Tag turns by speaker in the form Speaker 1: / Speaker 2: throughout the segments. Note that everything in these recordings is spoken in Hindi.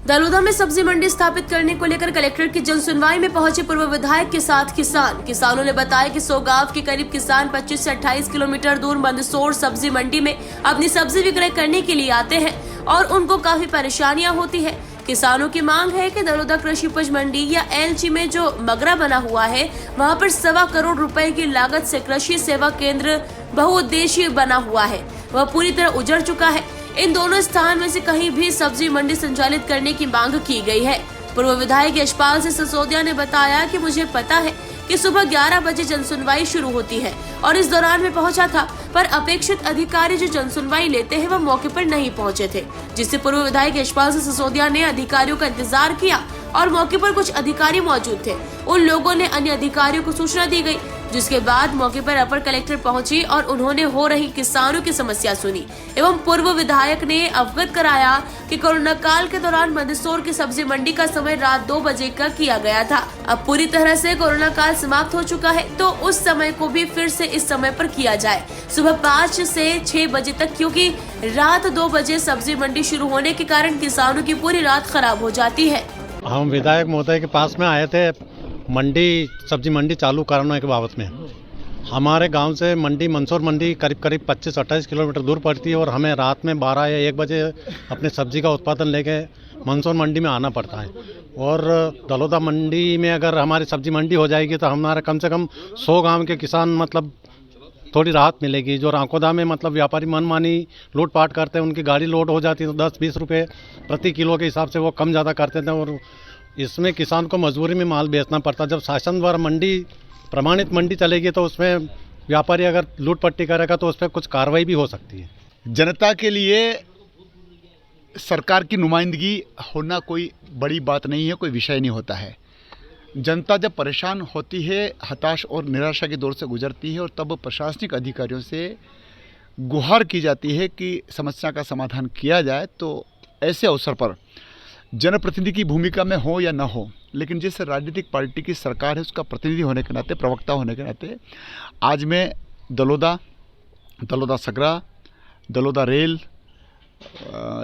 Speaker 1: दलोदा में सब्जी मंडी स्थापित करने को लेकर कलेक्ट्रेट की जन सुनवाई में पहुंचे पूर्व विधायक के साथ किसानों ने बताया कि 100 गांव के करीब किसान 25 से 28 किलोमीटर दूर मंदसौर सब्जी मंडी में अपनी सब्जी विक्रय करने के लिए आते हैं और उनको काफी परेशानियां होती है। किसानों की मांग है कि दलोदा कृषि उपज मंडी या एलची में जो मगरा बना हुआ है वहां पर 1.25 करोड़ रुपए की लागत से कृषि सेवा केंद्र बहुउद्देशीय बना हुआ है, वह पूरी तरह उजड़ चुका है। इन दोनों स्थान में से कहीं भी सब्जी मंडी संचालित करने की मांग की गई है। पूर्व विधायक यशपाल सिंह सिसोदिया ने बताया कि मुझे पता है कि सुबह 11 बजे जनसुनवाई शुरू होती है और इस दौरान मैं पहुंचा था, पर अपेक्षित अधिकारी जो जनसुनवाई लेते हैं वह मौके पर नहीं पहुंचे थे, जिससे पूर्व विधायक यशपाल सिंह सिसोदिया ने अधिकारियों का इंतजार किया और मौके पर कुछ अधिकारी मौजूद थे। उन लोगों ने अन्य अधिकारियों को सूचना दी गई, जिसके बाद मौके पर अपर कलेक्टर पहुंची और उन्होंने हो रही किसानों की समस्या सुनी एवं पूर्व विधायक ने अवगत कराया कि कोरोना काल के दौरान मंदसौर की सब्जी मंडी का समय रात 2 बजे का किया गया था। अब पूरी तरह से कोरोना काल समाप्त हो चुका है, तो उस समय को भी फिर से इस समय पर किया जाए, सुबह 5 से 6 बजे तक, क्योंकि रात 2 बजे सब्जी मंडी शुरू होने के कारण किसानों की पूरी रात खराब हो जाती है।
Speaker 2: हम विधायक महोदय के पास में आए थे मंडी सब्जी मंडी चालू कराने के बाबत में। हमारे गांव से मंदसौर मंडी करीब 25-28 किलोमीटर दूर पड़ती है और हमें रात में 12 या 1 बजे अपने सब्जी का उत्पादन लेके मंदसौर मंडी में आना पड़ता है। और दलोदा मंडी में अगर हमारी सब्जी मंडी हो जाएगी तो हमारे कम से कम 100 गांव के किसान मतलब थोड़ी राहत मिलेगी। जो राकोदा में मतलब व्यापारी मनमानी लूटपाट करते हैं, उनकी गाड़ी लोड हो जाती है तो 10-20 रुपये प्रति किलो के हिसाब से वो कम ज़्यादा करते थे और इसमें किसान को मजबूरी में माल बेचना पड़ता। जब शासन द्वारा मंडी प्रमाणित मंडी चलेगी तो उसमें व्यापारी अगर लूट पट्टी करेगा तो उस पर कुछ कार्रवाई भी हो सकती है।
Speaker 3: जनता के लिए सरकार की नुमाइंदगी होना कोई बड़ी बात नहीं है, कोई विषय नहीं होता है। जनता जब परेशान होती है, हताश और निराशा के दौर से गुजरती है और तब प्रशासनिक अधिकारियों से गुहार की जाती है कि समस्या का समाधान किया जाए, तो ऐसे अवसर पर जनप्रतिनिधि की भूमिका में हो या न हो, लेकिन जिस राजनीतिक पार्टी की सरकार है उसका प्रतिनिधि होने के नाते, प्रवक्ता होने के नाते आज मैं दलोदा सगरा, दलोदा रेल,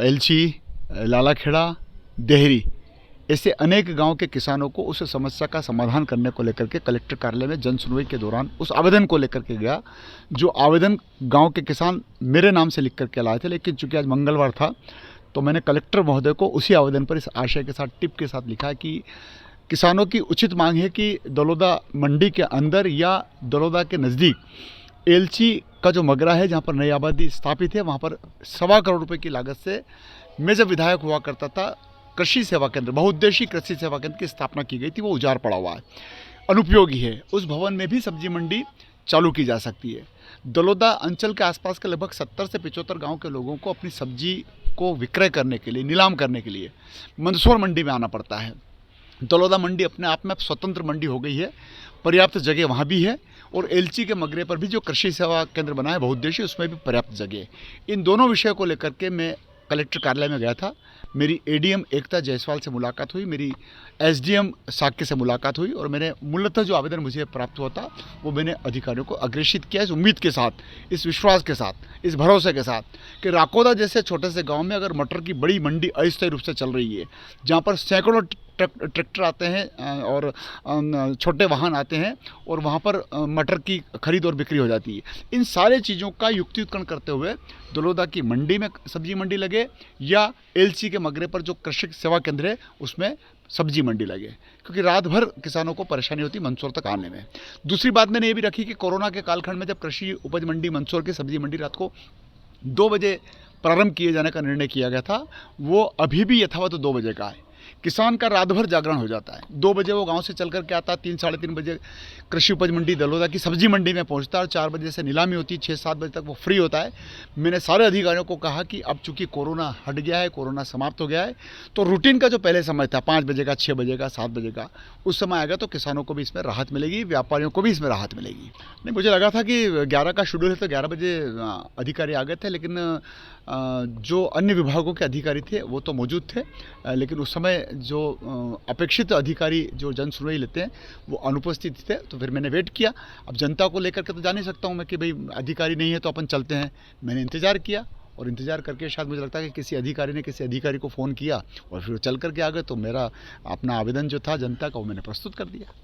Speaker 3: एलची, लालाखेड़ा, देहरी ऐसे अनेक गांव के किसानों को उस समस्या का समाधान करने को लेकर के कलेक्टर कार्यालय में जन सुनवाई के दौरान उस आवेदन को लेकर के गया। जो आवेदन गांव के किसान मेरे नाम से लिख करके लाए थे, लेकिन चूंकि आज मंगलवार था तो मैंने कलेक्टर महोदय को उसी आवेदन पर इस आशय के साथ टिप के साथ लिखा कि किसानों की उचित मांग है कि दलोदा मंडी के अंदर या दलोदा के नज़दीक एलची का जो मगरा है, जहाँ पर नई आबादी स्थापित है, वहाँ पर 1.25 करोड़ रुपए की लागत से मैं जब विधायक हुआ करता था कृषि सेवा केंद्र, बहुउद्देशीय कृषि सेवा केंद्र की स्थापना की गई थी। वो उजाड़ पड़ा हुआ है, अनुपयोगी है। उस भवन में भी सब्जी मंडी चालू की जा सकती है। दलोदा अंचल के आसपास के लगभग 70 से 75 गाँव के लोगों को अपनी सब्जी को विक्रय करने के लिए, नीलाम करने के लिए मंदसौर मंडी में आना पड़ता है। दलोदा मंडी अपने आप में स्वतंत्र मंडी हो गई है, पर्याप्त जगह वहाँ भी है और एलची के मगरे पर भी जो कृषि सेवा केंद्र बना है बहुउद्देशीय, उसमें भी पर्याप्त जगह है। इन दोनों विषयों को लेकर के मैं कलेक्टर कार्यालय में गया था। मेरी एडीएम एकता जायसवाल से मुलाकात हुई, मेरी एसडीएम साक्य से मुलाकात हुई और मैंने मूलतः जो आवेदन मुझे प्राप्त हुआ था वो मैंने अधिकारियों को अग्रेषित किया, इस उम्मीद के साथ, इस विश्वास के साथ, इस भरोसे के साथ कि राकोदा जैसे छोटे से गांव में अगर मटर की बड़ी मंडी अस्थायी रूप से चल रही है, जहां पर सैकड़ों ट्रैक्टर आते हैं और छोटे वाहन आते हैं और वहाँ पर मटर की खरीद और बिक्री हो जाती है, इन सारे चीज़ों का युक्तियुक्तकरण करते हुए दलोदा की मंडी में सब्जी मंडी लगे या एलसी के मगरे पर जो कृषि सेवा केंद्र है उसमें सब्जी मंडी लगे, क्योंकि रात भर किसानों को परेशानी होती मंदसौर तक आने में। दूसरी बात मैंने ये भी रखी कि कोरोना के कालखंड में जब कृषि उपज मंडी मंदसौर की सब्जी मंडी रात को 2 बजे प्रारंभ किए जाने का निर्णय किया गया था, वो अभी भी यथावत 2 बजे का है। किसान का रात भर जागरण हो जाता है। 2 बजे वो गांव से चल कर के आता है, 3-3:30 बजे कृषि उपज मंडी दलोदा की सब्जी मंडी में पहुंचता है और 4 बजे से नीलामी होती है, 6-7 बजे तक वो फ्री होता है। मैंने सारे अधिकारियों को कहा कि अब चूंकि कोरोना हट गया है, कोरोना समाप्त हो गया है, तो रूटीन का जो पहले समय था 5 बजे का, 6 बजे का, 7 बजे का, उस समय आएगा तो किसानों को भी इसमें राहत मिलेगी, व्यापारियों को भी इसमें राहत मिलेगी। नहीं, मुझे लगा था कि 11 का शेड्यूल है तो 11 बजे अधिकारी आ गए थे, लेकिन जो अन्य विभागों के अधिकारी थे वो तो मौजूद थे, लेकिन उस समय जो अपेक्षित अधिकारी जो जन सुनवाई लेते हैं वो अनुपस्थित थे। तो फिर मैंने वेट किया। अब जनता को लेकर के तो जा नहीं सकता हूँ मैं कि भाई अधिकारी नहीं है तो अपन चलते हैं। मैंने इंतज़ार किया और इंतज़ार करके शायद मुझे लगता है कि किसी अधिकारी ने किसी अधिकारी को फ़ोन किया और फिर वो चल करके आ गए, तो मेरा अपना आवेदन जो था जनता का वो मैंने प्रस्तुत कर दिया।